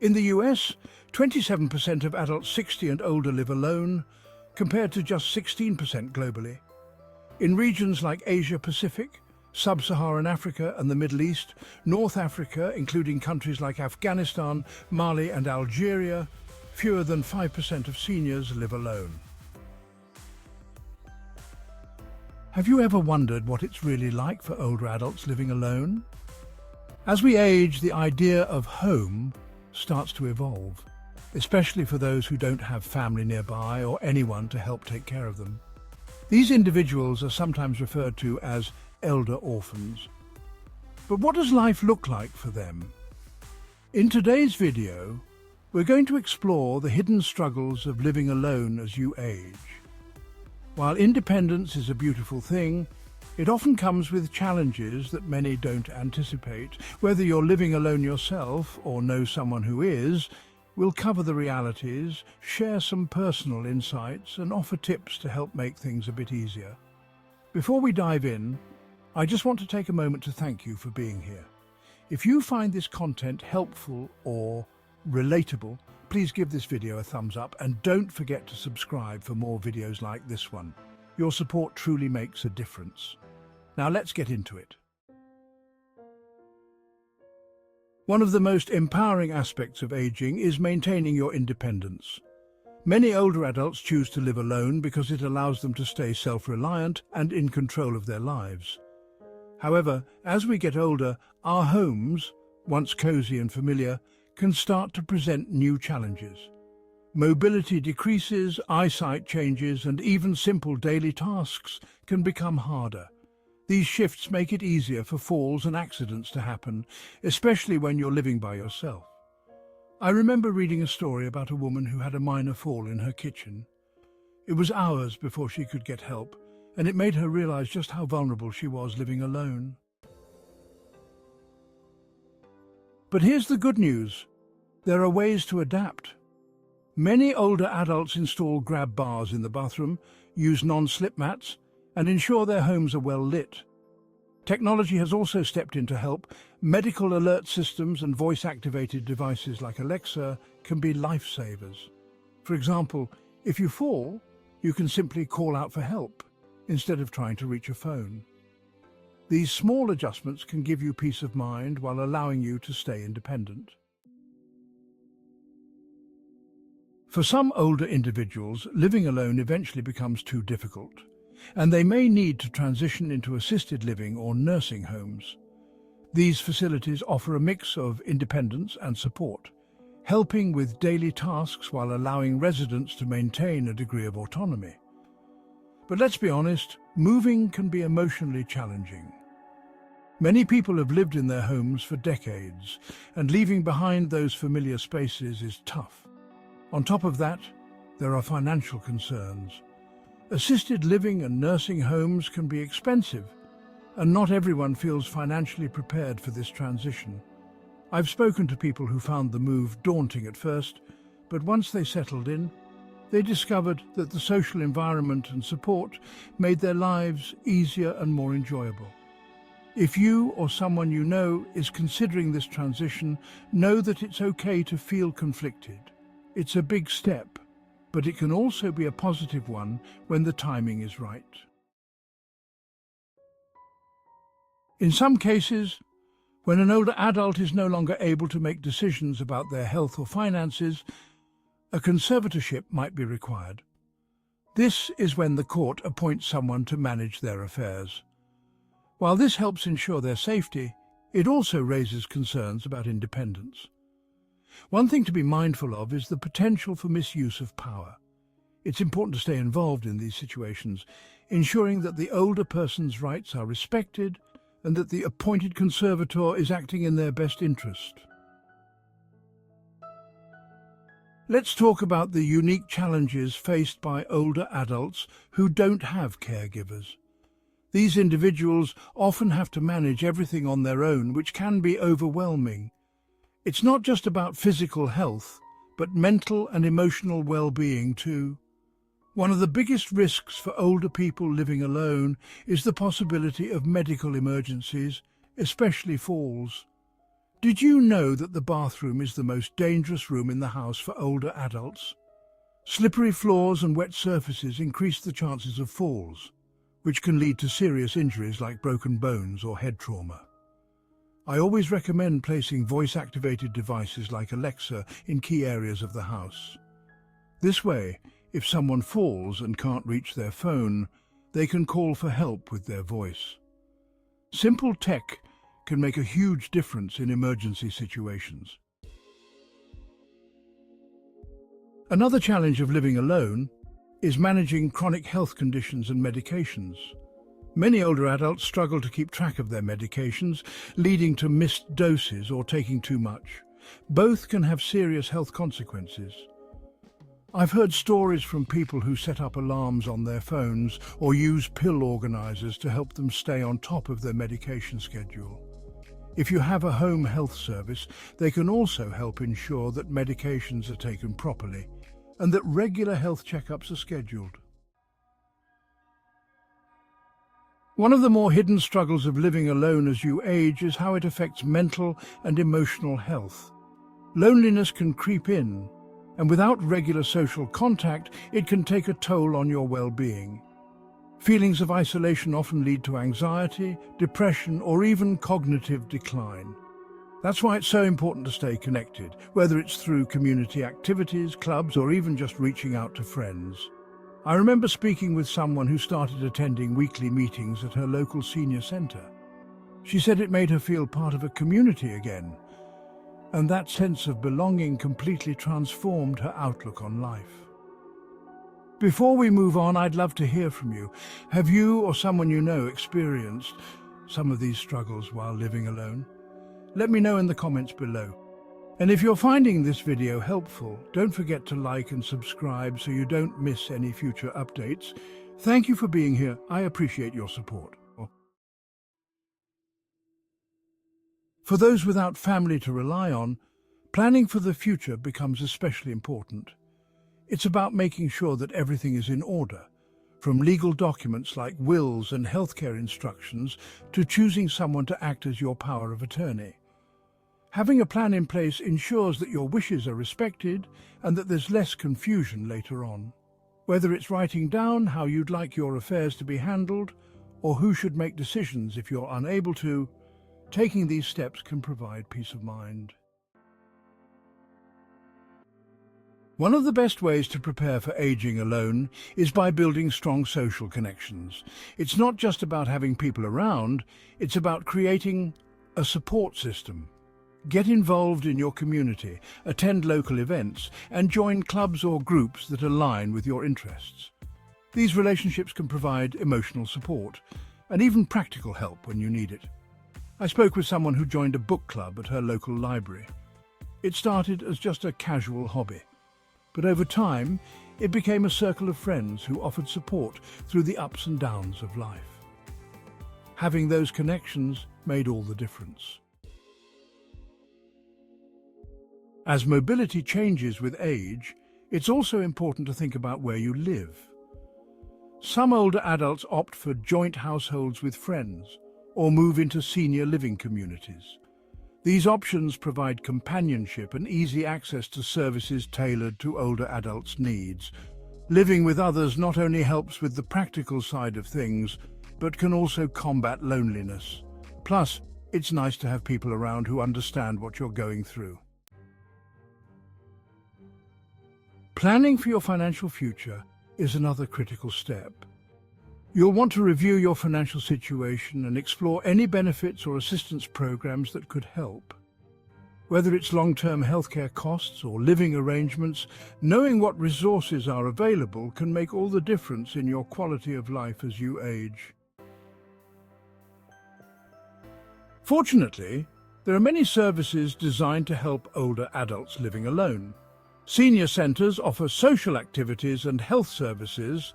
In the US, 27% of adults 60 and older live alone, compared to just 16% globally. In regions like Asia-Pacific, Sub-Saharan Africa and the Middle East, North Africa, including countries like Afghanistan, Mali and Algeria, fewer than 5% of seniors live alone. Have you ever wondered what it's really like for older adults living alone? As we age, the idea of home starts to evolve, especially for those who don't have family nearby or anyone to help take care of them. These individuals are sometimes referred to as elder orphans. But what does life look like for them? In today's video, we're going to explore the hidden struggles of living alone as you age. While independence is a beautiful thing, it often comes with challenges that many don't anticipate. Whether you're living alone yourself or know someone who is, we'll cover the realities, share some personal insights, and offer tips to help make things a bit easier. Before we dive in, I just want to take a moment to thank you for being here. If you find this content helpful or relatable, please give this video a thumbs up and don't forget to subscribe for more videos like this one. Your support truly makes a difference. Now let's get into it. One of the most empowering aspects of aging is maintaining your independence. Many older adults choose to live alone because it allows them to stay self-reliant and in control of their lives. However, as we get older, our homes, once cozy and familiar, can start to present new challenges. Mobility decreases, eyesight changes, and even simple daily tasks can become harder. These shifts make it easier for falls and accidents to happen, especially when you're living by yourself. I remember reading a story about a woman who had a minor fall in her kitchen. It was hours before she could get help, and it made her realize just how vulnerable she was living alone. But here's the good news. There are ways to adapt. Many older adults install grab bars in the bathroom, use non-slip mats, and ensure their homes are well lit. Technology has also stepped in to help. Medical alert systems and voice-activated devices like Alexa can be lifesavers. For example, if you fall, you can simply call out for help instead of trying to reach a phone. These small adjustments can give you peace of mind while allowing you to stay independent. For some older individuals, living alone eventually becomes too difficult, and they may need to transition into assisted living or nursing homes. These facilities offer a mix of independence and support, helping with daily tasks while allowing residents to maintain a degree of autonomy. But let's be honest, moving can be emotionally challenging. Many people have lived in their homes for decades, and leaving behind those familiar spaces is tough. On top of that, there are financial concerns. Assisted living and nursing homes can be expensive, and not everyone feels financially prepared for this transition. I've spoken to people who found the move daunting at first, but once they settled in, they discovered that the social environment and support made their lives easier and more enjoyable. If you or someone you know is considering this transition, know that it's okay to feel conflicted. It's a big step, but it can also be a positive one when the timing is right. In some cases, when an older adult is no longer able to make decisions about their health or finances, a conservatorship might be required. This is when the court appoints someone to manage their affairs. While this helps ensure their safety, it also raises concerns about independence. One thing to be mindful of is the potential for misuse of power. It's important to stay involved in these situations, ensuring that the older person's rights are respected and that the appointed conservator is acting in their best interest. Let's talk about the unique challenges faced by older adults who don't have caregivers. These individuals often have to manage everything on their own, which can be overwhelming. It's not just about physical health, but mental and emotional well-being too. One of the biggest risks for older people living alone is the possibility of medical emergencies, especially falls. Did you know that the bathroom is the most dangerous room in the house for older adults? Slippery floors and wet surfaces increase the chances of falls, which can lead to serious injuries like broken bones or head trauma. I always recommend placing voice-activated devices like Alexa in key areas of the house. This way, if someone falls and can't reach their phone, they can call for help with their voice. Simple tech can make a huge difference in emergency situations. Another challenge of living alone is managing chronic health conditions and medications. Many older adults struggle to keep track of their medications, leading to missed doses or taking too much. Both can have serious health consequences. I've heard stories from people who set up alarms on their phones or use pill organizers to help them stay on top of their medication schedule. If you have a home health service, they can also help ensure that medications are taken properly and that regular health checkups are scheduled. One of the more hidden struggles of living alone as you age is how it affects mental and emotional health. Loneliness can creep in, and without regular social contact, it can take a toll on your well-being. Feelings of isolation often lead to anxiety, depression, or even cognitive decline. That's why it's so important to stay connected, whether it's through community activities, clubs, or even just reaching out to friends. I remember speaking with someone who started attending weekly meetings at her local senior centre. She said it made her feel part of a community again, and that sense of belonging completely transformed her outlook on life. Before we move on, I'd love to hear from you. Have you or someone you know experienced some of these struggles while living alone? Let me know in the comments below. And if you're finding this video helpful, don't forget to like and subscribe so you don't miss any future updates. Thank you for being here. I appreciate your support. For those without family to rely on, planning for the future becomes especially important. It's about making sure that everything is in order, from legal documents like wills and healthcare instructions to choosing someone to act as your power of attorney. Having a plan in place ensures that your wishes are respected and that there's less confusion later on. Whether it's writing down how you'd like your affairs to be handled or who should make decisions if you're unable to, taking these steps can provide peace of mind. One of the best ways to prepare for aging alone is by building strong social connections. It's not just about having people around, it's about creating a support system. Get involved in your community, attend local events, and join clubs or groups that align with your interests. These relationships can provide emotional support and even practical help when you need it. I spoke with someone who joined a book club at her local library. It started as just a casual hobby, but over time, it became a circle of friends who offered support through the ups and downs of life. Having those connections made all the difference. As mobility changes with age, it's also important to think about where you live. Some older adults opt for joint households with friends or move into senior living communities. These options provide companionship and easy access to services tailored to older adults' needs. Living with others not only helps with the practical side of things, but can also combat loneliness. Plus, it's nice to have people around who understand what you're going through. Planning for your financial future is another critical step. You'll want to review your financial situation and explore any benefits or assistance programs that could help. Whether it's long-term healthcare costs or living arrangements, knowing what resources are available can make all the difference in your quality of life as you age. Fortunately, there are many services designed to help older adults living alone. Senior centres offer social activities and health services,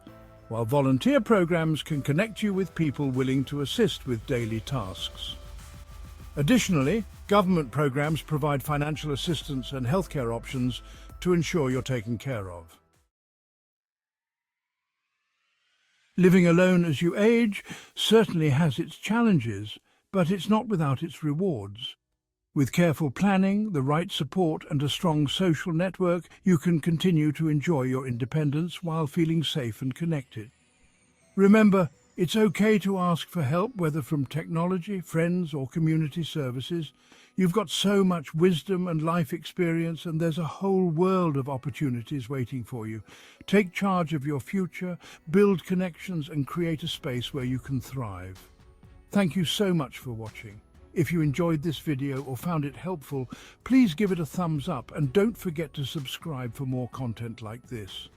while volunteer programs can connect you with people willing to assist with daily tasks. Additionally, government programs provide financial assistance and healthcare options to ensure you're taken care of. Living alone as you age certainly has its challenges, but it's not without its rewards. With careful planning, the right support and a strong social network, you can continue to enjoy your independence while feeling safe and connected. Remember, it's okay to ask for help, whether from technology, friends, or community services. You've got so much wisdom and life experience, and there's a whole world of opportunities waiting for you. Take charge of your future, build connections, and create a space where you can thrive. Thank you so much for watching. If you enjoyed this video or found it helpful, please give it a thumbs up and don't forget to subscribe for more content like this.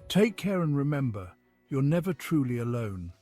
Take care and remember, you're never truly alone.